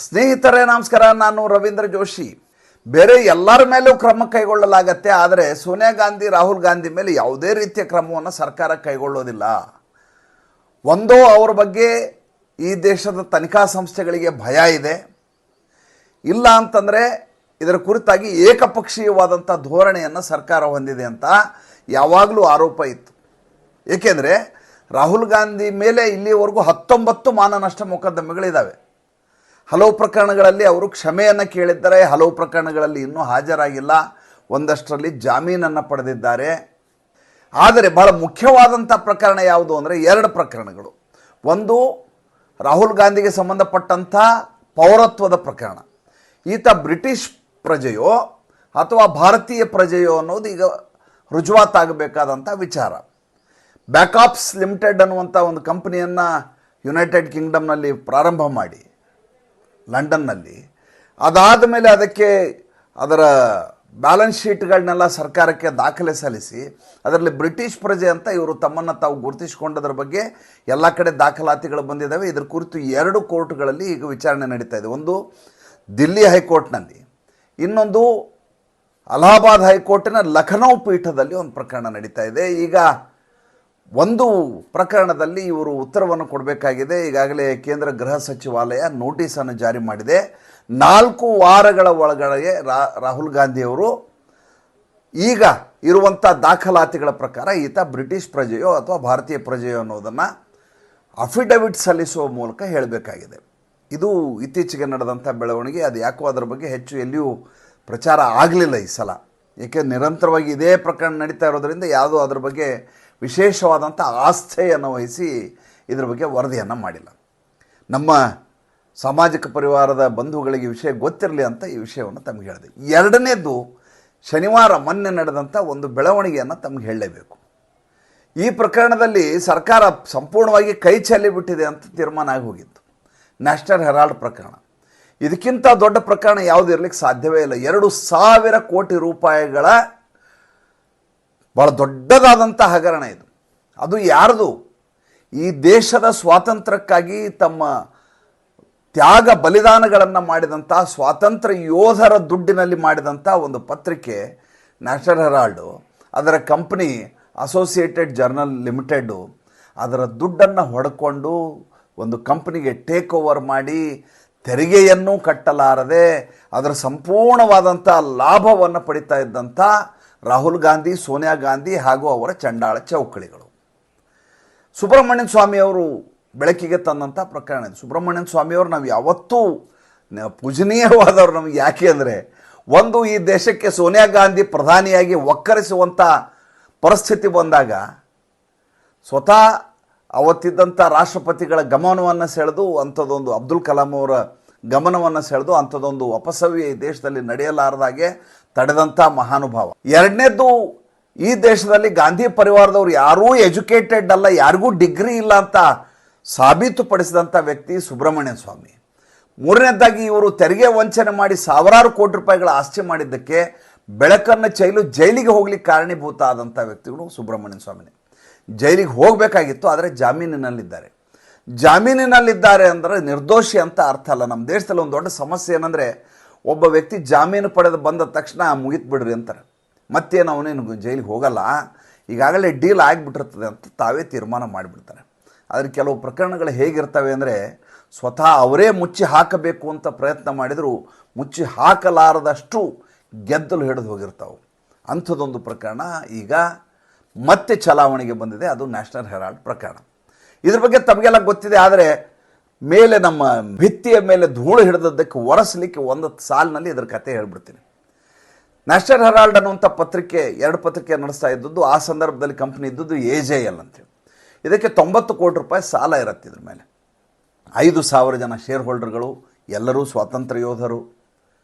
ಸ್ನೇಹಿತರೇ ನಮಸ್ಕಾರ. ನಾನು ರವೀಂದ್ರ ಜೋಶಿ. ಬೇರೆ ಎಲ್ಲರ ಮೇಲೂ ಕ್ರಮ ಕೈಗೊಳ್ಳಲಾಗತ್ತೆ, ಆದರೆ ಸೋನಿಯಾ ಗಾಂಧಿ ರಾಹುಲ್ ಗಾಂಧಿ ಮೇಲೆ ಯಾವುದೇ ರೀತಿಯ ಕ್ರಮವನ್ನು ಸರ್ಕಾರ ಕೈಗೊಳ್ಳೋದಿಲ್ಲ. ಒಂದೋ ಅವರ ಬಗ್ಗೆ ಈ ದೇಶದ ತನಿಖಾ ಸಂಸ್ಥೆಗಳಿಗೆ ಭಯ ಇದೆ, ಇಲ್ಲ ಅಂತಂದರೆ ಇದರ ಕುರಿತಾಗಿ ಏಕಪಕ್ಷೀಯವಾದಂಥ ಧೋರಣೆಯನ್ನು ಸರ್ಕಾರ ಹೊಂದಿದೆ ಅಂತ ಯಾವಾಗಲೂ ಆರೋಪ ಇತ್ತು. ಏಕೆಂದರೆ ರಾಹುಲ್ ಗಾಂಧಿ ಮೇಲೆ ಇಲ್ಲಿವರೆಗೂ 19 ಮಾನನಷ್ಟ ಮೊಕದ್ದಮೆಗಳಿದ್ದಾವೆ. ಹಲವು ಪ್ರಕರಣಗಳಲ್ಲಿ ಅವರು ಕ್ಷಮೆಯನ್ನು ಕೇಳಿದ್ದಾರೆ, ಹಲವು ಪ್ರಕರಣಗಳಲ್ಲಿ ಇನ್ನೂ ಹಾಜರಾಗಿಲ್ಲ, ಒಂದಷ್ಟರಲ್ಲಿ ಜಾಮೀನನ್ನು ಪಡೆದಿದ್ದಾರೆ. ಆದರೆ ಬಹಳ ಮುಖ್ಯವಾದಂಥ ಪ್ರಕರಣ ಯಾವುದು ಅಂದರೆ 2 ಪ್ರಕರಣಗಳು. ಒಂದು ರಾಹುಲ್ ಗಾಂಧಿಗೆ ಸಂಬಂಧಪಟ್ಟಂಥ ಪೌರತ್ವದ ಪ್ರಕರಣ. ಈತ ಬ್ರಿಟಿಷ್ ಪ್ರಜೆಯೋ ಅಥವಾ ಭಾರತೀಯ ಪ್ರಜೆಯೋ ಅನ್ನೋದು ಈಗ ರುಜುವಾತಾಗಬೇಕಾದಂಥ ವಿಚಾರ. ಬ್ಯಾಕಾಪ್ಸ್ ಲಿಮಿಟೆಡ್ ಅನ್ನುವಂಥ ಒಂದು ಕಂಪನಿಯನ್ನು ಯುನೈಟೆಡ್ ಕಿಂಗ್ಡಮ್ನಲ್ಲಿ ಪ್ರಾರಂಭ ಮಾಡಿ ಲಂಡನ್ನಲ್ಲಿ, ಅದಾದ ಮೇಲೆ ಅದರ ಬ್ಯಾಲೆನ್ಸ್ ಶೀಟ್ಗಳನ್ನೆಲ್ಲ ಸರ್ಕಾರಕ್ಕೆ ದಾಖಲೆ ಸಲ್ಲಿಸಿ ಅದರಲ್ಲಿ ಬ್ರಿಟಿಷ್ ಪ್ರಜೆ ಅಂತ ಇವರು ತಮ್ಮನ್ನು ತಾವು ಗುರುತಿಸಿಕೊಂಡದ್ರ ಬಗ್ಗೆ ಎಲ್ಲ ಕಡೆ ದಾಖಲಾತಿಗಳು ಬಂದಿದ್ದಾವೆ. ಇದರ ಕುರಿತು 2 ಕೋರ್ಟ್ಗಳಲ್ಲಿ ಈಗ ವಿಚಾರಣೆ ನಡೀತಾ ಇದೆ. ಒಂದು ದಿಲ್ಲಿ ಹೈಕೋರ್ಟ್ನಲ್ಲಿ, ಇನ್ನೊಂದು ಅಲಹಾಬಾದ್ ಹೈಕೋರ್ಟಿನ ಲಖನೌ ಪೀಠದಲ್ಲಿ ಒಂದು ಪ್ರಕರಣ ನಡೀತಾ ಇದೆ. ಈಗ ಒಂದು ಪ್ರಕರಣದಲ್ಲಿ ಇವರು ಉತ್ತರವನ್ನು ಕೊಡಬೇಕಾಗಿದೆ. ಈಗಾಗಲೇ ಕೇಂದ್ರ ಗೃಹ ಸಚಿವಾಲಯ ನೋಟಿಸನ್ನು ಜಾರಿ ಮಾಡಿದೆ. 4 ವಾರಗಳ ಒಳಗಡೆ ರಾಹುಲ್ ಗಾಂಧಿಯವರು ಈಗ ಇರುವಂಥ ದಾಖಲಾತಿಗಳ ಪ್ರಕಾರ ಈತ ಬ್ರಿಟಿಷ್ ಪ್ರಜೆಯೋ ಅಥವಾ ಭಾರತೀಯ ಪ್ರಜೆಯೋ ಅನ್ನೋದನ್ನು ಅಫಿಡವಿಟ್ ಸಲ್ಲಿಸುವ ಮೂಲಕ ಹೇಳಬೇಕಾಗಿದೆ. ಇದು ಇತ್ತೀಚೆಗೆ ನಡೆದಂಥ ಬೆಳವಣಿಗೆ. ಅದು ಯಾಕೋ ಅದರ ಬಗ್ಗೆ ಹೆಚ್ಚು ಎಲ್ಲಿಯೂ ಪ್ರಚಾರ ಆಗಲಿಲ್ಲ ಈ ಸಲ. ಏಕೆ ನಿರಂತರವಾಗಿ ಇದೇ ಪ್ರಕರಣ ನಡೀತಾ ಇರೋದರಿಂದ ಯಾವುದೂ ಅದರ ಬಗ್ಗೆ ವಿಶೇಷವಾದಂಥ ಆಸ್ಥೆಯನ್ನು ವಹಿಸಿ ಇದರ ಬಗ್ಗೆ ವರದಿಯನ್ನು ಮಾಡಿಲ್ಲ. ನಮ್ಮ ಸಾಮಾಜಿಕ ಪರಿವಾರದ ಬಂಧುಗಳಿಗೆ ವಿಷಯ ಗೊತ್ತಿರಲಿ ಅಂತ ಈ ವಿಷಯವನ್ನು ತಮಗೆ ಹೇಳಿದೆ. 2ನೇದು ಶನಿವಾರ ಮೊನ್ನೆ ನಡೆದಂಥ ಒಂದು ಬೆಳವಣಿಗೆಯನ್ನು ತಮಗೆ ಹೇಳಲೇಬೇಕು. ಈ ಪ್ರಕರಣದಲ್ಲಿ ಸರ್ಕಾರ ಸಂಪೂರ್ಣವಾಗಿ ಕೈ ಚೆಲ್ಲಿಬಿಟ್ಟಿದೆ ಅಂತ ತೀರ್ಮಾನ ಆಗಿ ಹೋಗಿತ್ತು. ನ್ಯಾಷನಲ್ ಹೆರಾಲ್ಡ್ ಪ್ರಕರಣ. ಇದಕ್ಕಿಂತ ದೊಡ್ಡ ಪ್ರಕರಣ ಯಾವುದು ಇರಲಿಕ್ಕೆ ಸಾಧ್ಯವೇ ಇಲ್ಲ. 2,000 ಕೋಟಿ ರೂಪಾಯಿಗಳ ಭಾಳ ದೊಡ್ಡದಾದಂಥ ಹಗರಣ ಇದು. ಅದು ಯಾರ್ದು? ಈ ದೇಶದ ಸ್ವಾತಂತ್ರ್ಯಕ್ಕಾಗಿ ತಮ್ಮ ತ್ಯಾಗ ಬಲಿದಾನಗಳನ್ನು ಮಾಡಿದಂಥ ಸ್ವಾತಂತ್ರ್ಯ ಯೋಧರ ದುಡ್ಡಿನಲ್ಲಿ ಮಾಡಿದಂಥ ಒಂದು ಪತ್ರಿಕೆ ನ್ಯಾಷನಲ್ ಹೆರಾಲ್ಡು, ಅದರ ಕಂಪ್ನಿ ಅಸೋಸಿಯೇಟೆಡ್ ಜರ್ನಲ್ ಲಿಮಿಟೆಡ್ಡು ಅದರ ದುಡ್ಡನ್ನು ಹೊಡ್ಕೊಂಡು ಒಂದು ಕಂಪ್ನಿಗೆ ಟೇಕ್ ಓವರ್ ಮಾಡಿ ತೆರಿಗೆಯನ್ನು ಕಟ್ಟಲಾರದೆ ಅದರ ಸಂಪೂರ್ಣವಾದಂಥ ಲಾಭವನ್ನು ಪಡಿತಾ ಇದ್ದಂಥ ರಾಹುಲ್ ಗಾಂಧಿ, ಸೋನಿಯಾ ಗಾಂಧಿ ಹಾಗೂ ಅವರ ಚಂಡಾಳ ಚೌಕಳಿಗಳು. ಸುಬ್ರಹ್ಮಣ್ಯನ್ ಸ್ವಾಮಿಯವರು ಬೆಳಕಿಗೆ ತಂದಂಥ ಪ್ರಕರಣ ಇದು. ಸುಬ್ರಹ್ಮಣ್ಯನ್ ಸ್ವಾಮಿಯವರು ನಾವು ಯಾವತ್ತೂ ಪೂಜನೀಯವಾದವರು ನಮಗೆ. ಯಾಕೆ ಅಂದರೆ ಒಂದು ಈ ದೇಶಕ್ಕೆ ಸೋನಿಯಾ ಗಾಂಧಿ ಪ್ರಧಾನಿಯಾಗಿ ಒಕ್ಕರಿಸುವಂಥ ಪರಿಸ್ಥಿತಿ ಬಂದಾಗ ಸ್ವತಃ ಅವತ್ತಿದ್ದಂಥ ರಾಷ್ಟ್ರಪತಿಗಳ ಗಮನವನ್ನು ಸೆಳೆದು ಅಂಥದ್ದೊಂದು ಅಬ್ದುಲ್ ಕಲಾಂ ಅವರ ಗಮನವನ್ನು ಸೆಳೆದು ಅಂಥದ್ದೊಂದು ಅಪಸವ್ಯ ಈ ದೇಶದಲ್ಲಿ ನಡೆಯಲಾರದಾಗೆ ತಡೆದಂಥ ಮಹಾನುಭಾವ. 2ನೇದ್ದು, ಈ ದೇಶದಲ್ಲಿ ಗಾಂಧಿ ಪರಿವಾರದವರು ಯಾರೂ ಎಜುಕೇಟೆಡ್ ಅಲ್ಲ, ಯಾರಿಗೂ ಡಿಗ್ರಿ ಇಲ್ಲ ಅಂತ ಸಾಬೀತುಪಡಿಸಿದಂಥ ವ್ಯಕ್ತಿ ಸುಬ್ರಹ್ಮಣ್ಯನ್ ಸ್ವಾಮಿ. 3ನೇದಾಗಿ ಇವರು ತೆರಿಗೆ ವಂಚನೆ ಮಾಡಿ ಸಾವಿರಾರು ಕೋಟಿ ರೂಪಾಯಿಗಳ ಆಸ್ತಿ ಮಾಡಿದ್ದಕ್ಕೆ ಬೆಳಕನ್ನು ಚೆಲ್ಲು ಜೈಲಿಗೆ ಹೋಗ್ಲಿಕ್ಕೆ ಕಾರಣೀಭೂತ ಆದಂಥ ವ್ಯಕ್ತಿಗಳು ಸುಬ್ರಹ್ಮಣ್ಯನ್ ಸ್ವಾಮಿನೇ. ಜೈಲಿಗೆ ಹೋಗಬೇಕಾಗಿತ್ತು, ಆದರೆ ಜಾಮೀನಿನಲ್ಲಿದ್ದಾರೆ. ಜಾಮೀನಿನಲ್ಲಿದ್ದಾರೆ ಅಂದರೆ ನಿರ್ದೋಷಿ ಅಂತ ಅರ್ಥ ಅಲ್ಲ. ನಮ್ಮ ದೇಶದಲ್ಲಿ ಒಂದು ದೊಡ್ಡ ಸಮಸ್ಯೆ ಏನಂದರೆ ಒಬ್ಬ ವ್ಯಕ್ತಿ ಜಾಮೀನು ಪಡೆದು ಬಂದ ತಕ್ಷಣ ಮುಗಿತು ಬಿಡ್ರಿ ಅಂತಾರೆ. ಮತ್ತೇನು ಅವನೇನು ಜೈಲಿಗೆ ಹೋಗಲ್ಲ, ಈಗಾಗಲೇ ಡೀಲ್ ಆಗಿಬಿಟ್ಟಿರ್ತದೆ ಅಂತ ತಾವೇ ತೀರ್ಮಾನ ಮಾಡಿಬಿಡ್ತಾರೆ. ಆದರೆ ಕೆಲವು ಪ್ರಕರಣಗಳು ಹೇಗಿರ್ತವೆ ಅಂದರೆ ಸ್ವತಃ ಅವರೇ ಮುಚ್ಚಿ ಹಾಕಬೇಕು ಅಂತ ಪ್ರಯತ್ನ ಮಾಡಿದರೂ ಮುಚ್ಚಿ ಹಾಕಲಾರದಷ್ಟು ಗೆದ್ದಲು ಹಿಡಿದು ಹೋಗಿರ್ತಾವೆ. ಅಂಥದ್ದೊಂದು ಪ್ರಕರಣ ಈಗ ಮತ್ತೆ ಚಲಾವಣೆಗೆ ಬಂದಿದೆ. ಅದು ನ್ಯಾಷನಲ್ ಹೆರಾಲ್ಡ್ ಪ್ರಕರಣ. ಇದ್ರ ಬಗ್ಗೆ ತಮಗೆಲ್ಲ ಗೊತ್ತಿದೆ. ಆದರೆ ಮೇಲೆ ನಮ್ಮ ಭಿತ್ತಿಯ ಮೇಲೆ ಧೂಳು ಹಿಡಿದದ್ದಕ್ಕೆ ಒರೆಸಲಿಕ್ಕೆ ಒಂದು ಸಾಲಿನಲ್ಲಿ ಇದರ ಕತೆ ಹೇಳ್ಬಿಡ್ತೀನಿ. ನ್ಯಾಷನಲ್ ಹೆರಾಲ್ಡ್ ಅನ್ನುವಂಥ ಪತ್ರಿಕೆ 2 ಪತ್ರಿಕೆ ನಡೆಸ್ತಾ ಇದ್ದದ್ದು, ಆ ಸಂದರ್ಭದಲ್ಲಿ ಕಂಪ್ನಿ ಇದ್ದದ್ದು AJL ಅಂತೇಳಿ. ಇದಕ್ಕೆ 90 ಕೋಟಿ ರೂಪಾಯಿ ಸಾಲ ಇರುತ್ತೆ. ಇದ್ರ ಮೇಲೆ 5,000 ಜನ ಶೇರ್ ಹೋಲ್ಡರ್ಗಳು, ಎಲ್ಲರೂ ಸ್ವಾತಂತ್ರ್ಯ ಯೋಧರು.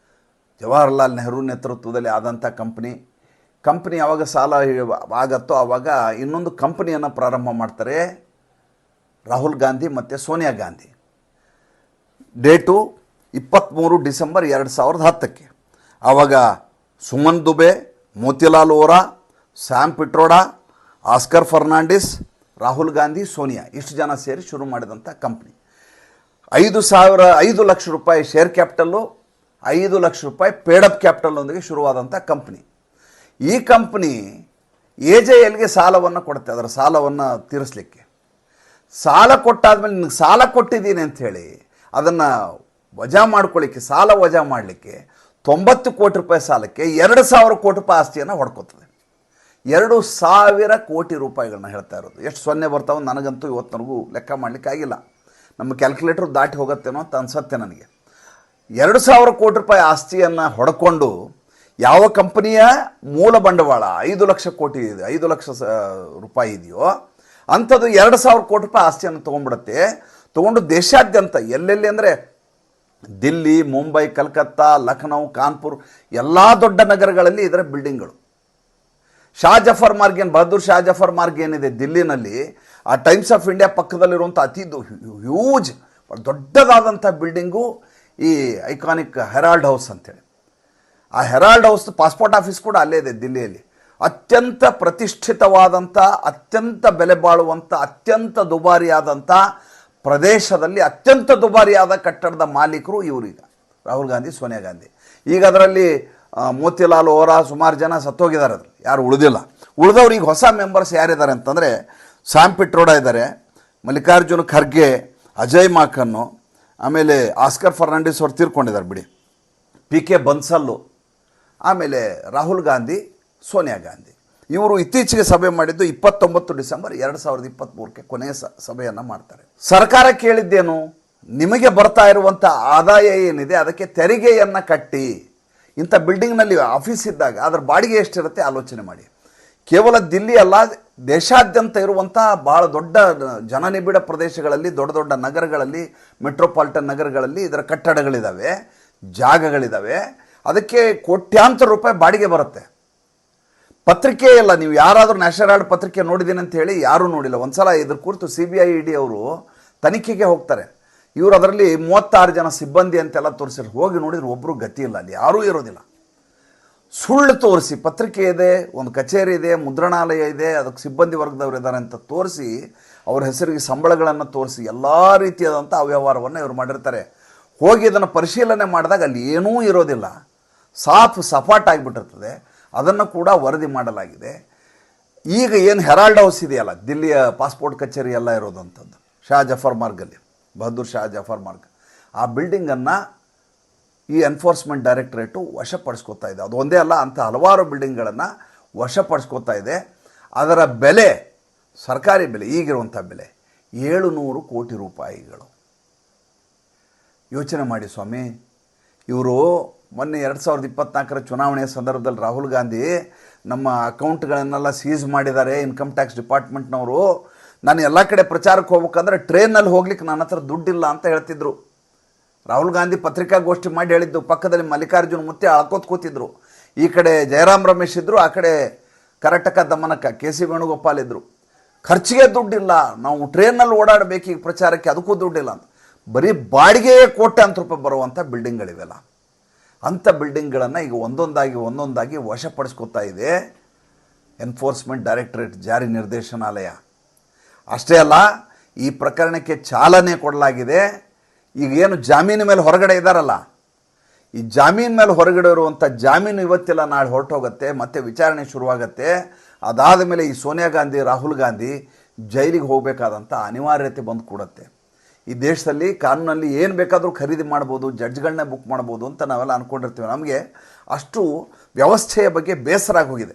ಜವಾಹರ್ಲಾಲ್ ನೆಹರು ನೇತೃತ್ವದಲ್ಲಿ ಆದಂಥ ಕಂಪ್ನಿ ಯಾವಾಗ ಸಾಲ ಆಗತ್ತೋ ಆವಾಗ ಇನ್ನೊಂದು ಕಂಪನಿಯನ್ನು ಪ್ರಾರಂಭ ಮಾಡ್ತಾರೆ ರಾಹುಲ್ ಗಾಂಧಿ ಮತ್ತು ಸೋನಿಯಾ ಗಾಂಧಿ. Date 23 December 2010. ಆವಾಗ ಸುಮನ್ ದುಬೆ, ಮೋತಿಲಾಲ್ ವೋರಾ, ಸ್ಯಾಮ್ ಪಿಟ್ರೋಡಾ, ಆಸ್ಕರ್ ಫರ್ನಾಂಡಿಸ್, ರಾಹುಲ್ ಗಾಂಧಿ, ಸೋನಿಯಾ ಇಷ್ಟು ಜನ ಸೇರಿ ಶುರು ಮಾಡಿದಂಥ ಕಂಪ್ನಿ. 5 ಲಕ್ಷ ರೂಪಾಯಿ ಶೇರ್ ಕ್ಯಾಪಿಟಲ್ಲು, 5 ಲಕ್ಷ ರೂಪಾಯಿ ಪೇಡಪ್ ಕ್ಯಾಪಿಟಲ್ನೊಂದಿಗೆ ಶುರುವಾದಂಥ ಕಂಪ್ನಿ. ಈ ಕಂಪ್ನಿ AJLಗೆ ಸಾಲವನ್ನು ಕೊಡುತ್ತೆ, ಅದರ ಸಾಲವನ್ನು ತೀರಿಸಲಿಕ್ಕೆ. ಸಾಲ ಕೊಟ್ಟಾದ್ಮೇಲೆ ನಿನಗೆ ಸಾಲ ಕೊಟ್ಟಿದ್ದೀನಿ ಅಂಥೇಳಿ ಅದನ್ನು ವಜಾ ಮಾಡ್ಕೊಳ್ಳಿಕ್ಕೆ, ಸಾಲ ವಜಾ ಮಾಡಲಿಕ್ಕೆ 90 ಕೋಟಿ ರೂಪಾಯಿ ಸಾಲಕ್ಕೆ 2,000 ಕೋಟಿ ರೂಪಾಯಿ ಆಸ್ತಿಯನ್ನು ಹೊಡ್ಕೋತದೆ. 2,000 ಕೋಟಿ ರೂಪಾಯಿಗಳನ್ನ ಹೇಳ್ತಾ ಇರೋದು. ಎಷ್ಟು ಸೊನ್ನೆ ಬರ್ತಾವೆ ನನಗಂತೂ ಇವತ್ತಿನವರೆಗೂ ಲೆಕ್ಕ ಮಾಡಲಿಕ್ಕೆ ಆಗಿಲ್ಲ. ನಮ್ಮ ಕ್ಯಾಲ್ಕುಲೇಟ್ರ್ ದಾಟಿ ಹೋಗುತ್ತೇನೋ ಅಂತ ಅನ್ಸತ್ತೆ ನನಗೆ. 2,000 ಕೋಟಿ ರೂಪಾಯಿ ಆಸ್ತಿಯನ್ನು ಹೊಡ್ಕೊಂಡು ಯಾವ ಕಂಪನಿಯ ಮೂಲ ಬಂಡವಾಳ 5 ಲಕ್ಷ ಕೋಟಿ ಇದೆ, 5 ಲಕ್ಷ ರೂಪಾಯಿ ಇದೆಯೋ ಅಂಥದ್ದು 2,000 ಕೋಟಿ ರೂಪಾಯಿ ಆಸ್ತಿಯನ್ನು ತೊಗೊಂಡ್ಬಿಡುತ್ತೆ. ತೊಗೊಂಡು ದೇಶಾದ್ಯಂತ ಎಲ್ಲೆಲ್ಲಿ ಅಂದರೆ ದಿಲ್ಲಿ, ಮುಂಬೈ, ಕಲ್ಕತ್ತಾ, ಲಖನೌ, ಕಾನ್ಪುರ್ ಎಲ್ಲ ದೊಡ್ಡ ನಗರಗಳಲ್ಲಿ ಇದರ ಬಿಲ್ಡಿಂಗ್ಗಳು. ಶಾಜಫರ್ ಮಾರ್ಗ್ ಏನು, ಬಹದ್ದೂರ್ ಶಾಜಫರ್ ಮಾರ್ಗ್ ಏನಿದೆ ದಿಲ್ಲಿನಲ್ಲಿ, ಆ ಟೈಮ್ಸ್ ಆಫ್ ಇಂಡಿಯಾ ಪಕ್ಕದಲ್ಲಿರುವಂಥ ಅತಿ ಹ್ಯೂಜ್ ದೊಡ್ಡದಾದಂಥ ಬಿಲ್ಡಿಂಗು ಈ ಐಕಾನಿಕ್ ಹೆರಾಲ್ಡ್ ಹೌಸ್ ಅಂತೇಳಿ. ಆ ಹೆರಾಲ್ಡ್ ಹೌಸ್ ಪಾಸ್ಪೋರ್ಟ್ ಆಫೀಸ್ ಕೂಡ ಅಲ್ಲೇ ಇದೆ ದಿಲ್ಲಿಯಲ್ಲಿ. ಅತ್ಯಂತ ಪ್ರತಿಷ್ಠಿತವಾದಂಥ, ಅತ್ಯಂತ ಬೆಲೆ ಬಾಳುವಂಥ, ಅತ್ಯಂತ ದುಬಾರಿಯಾದಂಥ ಪ್ರದೇಶದಲ್ಲಿ ಅತ್ಯಂತ ದುಬಾರಿಯಾದ ಕಟ್ಟಡದ ಮಾಲೀಕರು ಇವರೀಗ ರಾಹುಲ್ ಗಾಂಧಿ, ಸೋನಿಯಾ ಗಾಂಧಿ. ಈಗ ಅದರಲ್ಲಿ ಮೋತಿಲಾಲ್ ವೋರಾ ಸುಮಾರು ಜನ ಸತ್ತೋಗಿದ್ದಾರೆ, ಅದ್ರಲ್ಲಿ ಯಾರು ಉಳಿದಿಲ್ಲ. ಉಳಿದವ್ರು ಈಗ ಹೊಸ ಮೆಂಬರ್ಸ್ ಯಾರಿದ್ದಾರೆ ಅಂತಂದರೆ ಸ್ಯಾಮ್ ಪಿಟ್ರೋಡಾ ಇದ್ದಾರೆ, ಮಲ್ಲಿಕಾರ್ಜುನ ಖರ್ಗೆ, ಅಜಯ್ ಮಾಕನ್ನು, ಆಮೇಲೆ ಆಸ್ಕರ್ ಫರ್ನಾಂಡಿಸ್ ಅವ್ರು ತೀರ್ಕೊಂಡಿದ್ದಾರೆ ಬಿಡಿ, PK ಬನ್ಸಲ್ಲು, ಆಮೇಲೆ ರಾಹುಲ್ ಗಾಂಧಿ, ಸೋನಿಯಾ ಗಾಂಧಿ. ಇವರು ಇತ್ತೀಚೆಗೆ ಸಭೆ ಮಾಡಿದ್ದು 29 ಡಿಸೆಂಬರ್ 2023ಕ್ಕೆ ಕೊನೆಯ ಸಭೆಯನ್ನು ಮಾಡ್ತಾರೆ. ಸರ್ಕಾರ ಕೇಳಿದ್ದೇನು, ನಿಮಗೆ ಬರ್ತಾ ಇರುವಂಥ ಆದಾಯ ಏನಿದೆ ಅದಕ್ಕೆ ತೆರಿಗೆಯನ್ನು ಕಟ್ಟಿ. ಇಂಥ ಬಿಲ್ಡಿಂಗ್ನಲ್ಲಿ ಆಫೀಸ್ ಇದ್ದಾಗ ಅದರ ಬಾಡಿಗೆ ಎಷ್ಟಿರುತ್ತೆ ಆಲೋಚನೆ ಮಾಡಿ. ಕೇವಲ ದಿಲ್ಲಿ ಅಲ್ಲ, ದೇಶಾದ್ಯಂತ ಇರುವಂಥ ಭಾಳ ದೊಡ್ಡ ಜನನಿಬಿಡ ಪ್ರದೇಶಗಳಲ್ಲಿ, ದೊಡ್ಡ ದೊಡ್ಡ ನಗರಗಳಲ್ಲಿ, ಮೆಟ್ರೋಪಾಲಿಟನ್ ನಗರಗಳಲ್ಲಿ ಇದರ ಕಟ್ಟಡಗಳಿದ್ದಾವೆ, ಜಾಗಗಳಿದ್ದಾವೆ. ಅದಕ್ಕೆ ಕೋಟ್ಯಾಂತರ ರೂಪಾಯಿ ಬಾಡಿಗೆ ಬರುತ್ತೆ. ಪತ್ರಿಕೆ ಇಲ್ಲ, ನೀವು ಯಾರಾದರೂ ನ್ಯಾಷನಲ್ ಹೆರಾಲ್ಡ್ ಪತ್ರಿಕೆ ನೋಡಿದ್ದೀನಿ ಅಂತ ಹೇಳಿ ಯಾರೂ ನೋಡಿಲ್ಲ. ಒಂದು ಸಲ ಇದ್ರ ಕುರಿತು CBI ED ಅವರು ತನಿಖೆಗೆ ಹೋಗ್ತಾರೆ. ಇವರು ಅದರಲ್ಲಿ 36 ಜನ ಸಿಬ್ಬಂದಿ ಅಂತೆಲ್ಲ ತೋರಿಸಿದ್ರು. ಹೋಗಿ ನೋಡಿದ್ರೆ ಒಬ್ಬರು ಗತಿ ಇಲ್ಲ, ಅಲ್ಲಿ ಯಾರೂ ಇರೋದಿಲ್ಲ. ಸುಳ್ಳು ತೋರಿಸಿ, ಪತ್ರಿಕೆ ಇದೆ, ಒಂದು ಕಚೇರಿ ಇದೆ, ಮುದ್ರಣಾಲಯ ಇದೆ, ಅದಕ್ಕೆ ಸಿಬ್ಬಂದಿ ವರ್ಗದವರು ಇದ್ದಾರೆ ಅಂತ ತೋರಿಸಿ, ಅವ್ರ ಹೆಸರಿಗೆ ಸಂಬಳಗಳನ್ನು ತೋರಿಸಿ ಎಲ್ಲ ರೀತಿಯಾದಂಥ ಅವ್ಯವಹಾರವನ್ನು ಇವರು ಮಾಡಿರ್ತಾರೆ. ಹೋಗಿ ಇದನ್ನು ಪರಿಶೀಲನೆ ಮಾಡಿದಾಗ ಅಲ್ಲಿ ಏನೂ ಇರೋದಿಲ್ಲ, ಸಪಾಟ್ ಆಗಿಬಿಟ್ಟಿರ್ತದೆ. ಅದನ್ನು ಕೂಡ ವರದಿ ಮಾಡಲಾಗಿದೆ. ಈಗ ಏನು ಹೆರಾಲ್ಡ್ ಹೌಸ್ ಇದೆಯಲ್ಲ, ದಿಲ್ಲಿಯ ಪಾಸ್ಪೋರ್ಟ್ ಕಚೇರಿ ಎಲ್ಲ ಇರೋದಂಥದ್ದು ಶಾಜಫರ್ ಮಾರ್ಗಲ್ಲಿ, ಬಹದ್ದೂರ್ ಶಾಜಫರ್ ಮಾರ್ಗ್, ಆ ಬಿಲ್ಡಿಂಗನ್ನು ಈ ಎನ್ಫೋರ್ಸ್ಮೆಂಟ್ ಡೈರೆಕ್ಟರೇಟು ವಶಪಡಿಸ್ಕೋತಾ ಇದೆ. ಅದು ಒಂದೇ ಅಲ್ಲ, ಅಂಥ ಹಲವಾರು ಬಿಲ್ಡಿಂಗ್ಗಳನ್ನು ವಶಪಡಿಸ್ಕೋತಾ ಇದೆ. ಅದರ ಬೆಲೆ, ಸರ್ಕಾರಿ ಬೆಲೆ, ಈಗಿರುವಂಥ ಬೆಲೆ 700 ಕೋಟಿ ರೂಪಾಯಿಗಳು. ಯೋಚನೆ ಮಾಡಿ ಸ್ವಾಮಿ. ಇವರು ಮೊನ್ನೆ 2024ರ ಚುನಾವಣೆಯ ಸಂದರ್ಭದಲ್ಲಿ ರಾಹುಲ್ ಗಾಂಧಿ ನಮ್ಮ ಅಕೌಂಟ್ಗಳನ್ನೆಲ್ಲ ಸೀಸ್ ಮಾಡಿದ್ದಾರೆ ಇನ್ಕಮ್ ಟ್ಯಾಕ್ಸ್ ಡಿಪಾರ್ಟ್ಮೆಂಟ್ನವರು. ನಾನು ಎಲ್ಲ ಕಡೆ ಪ್ರಚಾರಕ್ಕೆ ಹೋಗ್ಬೇಕಂದ್ರೆ ಟ್ರೈನಲ್ಲಿ ಹೋಗ್ಲಿಕ್ಕೆ ನನ್ನ ಹತ್ರ ದುಡ್ಡಿಲ್ಲ ಅಂತ ಹೇಳ್ತಿದ್ರು. ರಾಹುಲ್ ಗಾಂಧಿ ಪತ್ರಿಕಾಗೋಷ್ಠಿ ಮಾಡಿ ಹೇಳಿದ್ದು. ಪಕ್ಕದಲ್ಲಿ ಮಲ್ಲಿಕಾರ್ಜುನ ಮುತ್ತೆ ಅಳ್ಕೋತ್ ಕೂತಿದ್ರು. ಈ ಕಡೆ ಜಯರಾಮ್ ರಮೇಶ್ ಇದ್ದರು, ಆ ಕಡೆ ಕರಟಕ ದಮನಕ KC ವೇಣುಗೋಪಾಲ್ ಇದ್ದರು. ಖರ್ಚಿಗೆ ದುಡ್ಡಿಲ್ಲ, ನಾವು ಟ್ರೈನಲ್ಲಿ ಓಡಾಡಬೇಕು ಈಗ ಪ್ರಚಾರಕ್ಕೆ, ಅದಕ್ಕೂ ದುಡ್ಡಿಲ್ಲ ಅಂತ. ಬರೀ ಬಾಡಿಗೆಯೇ ಕೋಟ್ಯಾಂತರ ರೂಪಾಯಿ ಬರುವಂಥ ಬಿಲ್ಡಿಂಗ್ಗಳಿವೆಲ್ಲ. ಅಂಥ ಬಿಲ್ಡಿಂಗ್ಗಳನ್ನು ಈಗ ಒಂದೊಂದಾಗಿ ವಶಪಡಿಸ್ಕೋತಾ ಇದೆ ಎನ್ಫೋರ್ಸ್ಮೆಂಟ್ ಡೈರೆಕ್ಟರೇಟ್, ಜಾರಿ ನಿರ್ದೇಶನಾಲಯ. ಅಷ್ಟೇ ಅಲ್ಲ, ಈ ಪ್ರಕರಣಕ್ಕೆ ಚಾಲನೆ ಕೊಡಲಾಗಿದೆ. ಈಗ ಏನು ಜಾಮೀನು ಮೇಲೆ ಹೊರಗಡೆ ಇದ್ದಾರಲ್ಲ, ಈ ಜಾಮೀನು ಮೇಲೆ ಹೊರಗಡೆ ಇರುವಂಥ ಜಾಮೀನು ಇವತ್ತೆಲ್ಲ ನಾಳೆ ಹೊರಟೋಗುತ್ತೆ, ಮತ್ತೆ ವಿಚಾರಣೆ ಶುರುವಾಗುತ್ತೆ. ಅದಾದ ಮೇಲೆ ಈ ಸೋನಿಯಾ ಗಾಂಧಿ, ರಾಹುಲ್ ಗಾಂಧಿ ಜೈಲಿಗೆ ಹೋಗಬೇಕಾದಂಥ ಅನಿವಾರ್ಯತೆ ಬಂದು ಕೂಡುತ್ತೆ. ಈ ದೇಶದಲ್ಲಿ ಕಾನೂನಲ್ಲಿ ಏನು ಬೇಕಾದರೂ ಖರೀದಿ ಮಾಡ್ಬೋದು, ಜಡ್ಜ್ಗಳನ್ನೇ ಬುಕ್ ಮಾಡ್ಬೋದು ಅಂತ ನಾವೆಲ್ಲ ಅಂದ್ಕೊಂಡಿರ್ತೀವಿ. ನಮಗೆ ಅಷ್ಟು ವ್ಯವಸ್ಥೆಯ ಬಗ್ಗೆ ಬೇಸರ ಆಗೋಗಿದೆ.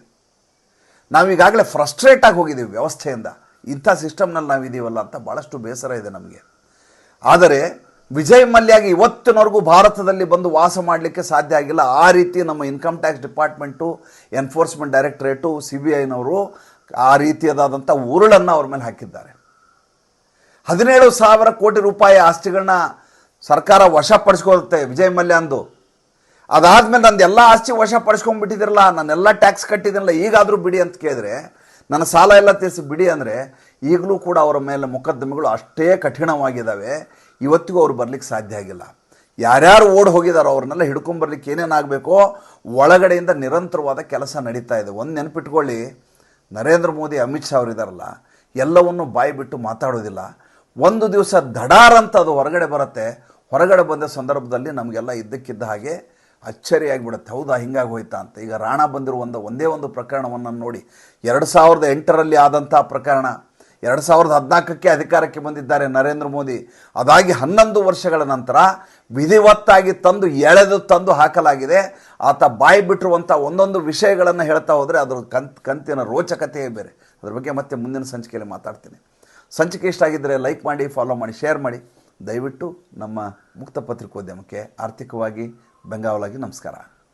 ನಾವೀಗಾಗಲೇ ಫ್ರಸ್ಟ್ರೇಟ್ ಆಗಿ ಹೋಗಿದ್ದೀವಿ ವ್ಯವಸ್ಥೆಯಿಂದ. ಇಂಥ ಸಿಸ್ಟಮ್ನಲ್ಲಿ ನಾವಿದ್ದೀವಲ್ಲ ಅಂತ ಭಾಳಷ್ಟು ಬೇಸರ ಇದೆ ನಮಗೆ. ಆದರೆ ವಿಜಯ್ ಮಲ್ಯಾಗೆ ಇವತ್ತಿನವರೆಗೂ ಭಾರತದಲ್ಲಿ ಬಂದು ವಾಸ ಮಾಡಲಿಕ್ಕೆ ಸಾಧ್ಯ ಆಗಿಲ್ಲ. ಆ ರೀತಿ ನಮ್ಮ income tax department, enforcement directorate, CBIನವರು ಆ ರೀತಿಯಾದಂಥ ಉರುಳನ್ನು ಅವ್ರ ಮೇಲೆ ಹಾಕಿದ್ದಾರೆ. 17,000 ಕೋಟಿ ರೂಪಾಯಿ ಆಸ್ತಿಗಳನ್ನ ಸರ್ಕಾರ ವಶಪಡಿಸ್ಕೊಳುತ್ತೆ ವಿಜಯ್ ಮಲ್ಯಾಂದು. ಅದಾದಮೇಲೆ ನಂದು ಎಲ್ಲ ಆಸ್ತಿ ವಶಪಡಿಸ್ಕೊಂಡ್ಬಿಟ್ಟಿದ್ರಲ್ಲ, ನಾನೆಲ್ಲ ಟ್ಯಾಕ್ಸ್ ಕಟ್ಟಿದ್ದೀನಲ್ಲ, ಈಗಾದರೂ ಬಿಡಿ ಅಂತ ಕೇಳಿದ್ರೆ, ನನ್ನ ಸಾಲ ಎಲ್ಲ ತೀರಿಸಿ ಬಿಡಿ ಅಂದರೆ ಈಗಲೂ ಕೂಡ ಅವರ ಮೇಲೆ ಮೊಕದ್ದಮೆಗಳು ಅಷ್ಟೇ ಕಠಿಣವಾಗಿದ್ದಾವೆ. ಇವತ್ತಿಗೂ ಅವ್ರು ಬರಲಿಕ್ಕೆ ಸಾಧ್ಯ ಆಗಿಲ್ಲ. ಯಾರ್ಯಾರು ಓಡಿ ಹೋಗಿದಾರೋ ಅವ್ರನ್ನೆಲ್ಲ ಹಿಡ್ಕೊಂಬರ್ಲಿಕ್ಕೆ ಏನೇನಾಗಬೇಕೋ ಒಳಗಡೆಯಿಂದ ನಿರಂತರವಾದ ಕೆಲಸ ನಡೀತಾ ಇದೆ. ಒಂದು ನೆನಪಿಟ್ಕೊಳ್ಳಿ, ನರೇಂದ್ರ ಮೋದಿ, ಅಮಿತ್ ಶಾ ಅವರಿದ್ದಾರಲ್ಲ, ಎಲ್ಲವನ್ನು ಬಾಯಿ ಬಿಟ್ಟು ಮಾತಾಡೋದಿಲ್ಲ. ಒಂದು ದಿವಸ ದಡಾರ್ ಅಂತ ಅದು ಹೊರಗಡೆ ಬರುತ್ತೆ. ಹೊರಗಡೆ ಬಂದ ಸಂದರ್ಭದಲ್ಲಿ ನಮಗೆಲ್ಲ ಇದ್ದಕ್ಕಿದ್ದ ಹಾಗೆ ಅಚ್ಚರಿಯಾಗಿಬಿಡುತ್ತೆ, ಹೌದಾ ಹಿಂಗಾಗಿ ಹೋಯ್ತಾ ಅಂತ. ಈಗ ರಾಣಾ ಬಂದಿರುವ ಒಂದೇ ಒಂದು ಪ್ರಕರಣವನ್ನು ನೋಡಿ, 2008ರಲ್ಲಿ ಆದಂಥ ಪ್ರಕರಣ, 2014ಕ್ಕೆ ಅಧಿಕಾರಕ್ಕೆ ಬಂದಿದ್ದಾರೆ ನರೇಂದ್ರ ಮೋದಿ. ಅದಾಗಿ 11 ವರ್ಷಗಳ ನಂತರ ವಿಧಿವತ್ತಾಗಿ ತಂದು ಹಾಕಲಾಗಿದೆ. ಆತ ಬಾಯಿ ಬಿಟ್ಟಿರುವಂಥ ಒಂದೊಂದು ವಿಷಯಗಳನ್ನು ಹೇಳ್ತಾ ಹೋದರೆ ಅದರ ಕಂತಿನ ರೋಚಕತೆಯೇ ಬೇರೆ. ಅದ್ರ ಬಗ್ಗೆ ಮತ್ತೆ ಮುಂದಿನ ಸಂಚಿಕೆಯಲ್ಲಿ ಮಾತಾಡ್ತೀನಿ. ಸಂಚಿಕೆ ಇಷ್ಟ ಆಗಿದ್ದರೆ ಲೈಕ್ ಮಾಡಿ, ಫಾಲೋ ಮಾಡಿ, ಶೇರ್ ಮಾಡಿ. ದಯವಿಟ್ಟು ನಮ್ಮ ಮುಕ್ತ ಪತ್ರಿಕೋದ್ಯಮಕ್ಕೆ ಆರ್ಥಿಕವಾಗಿ ಬೆಂಗಾವಲಾಗಿ ನಮಸ್ಕಾರ.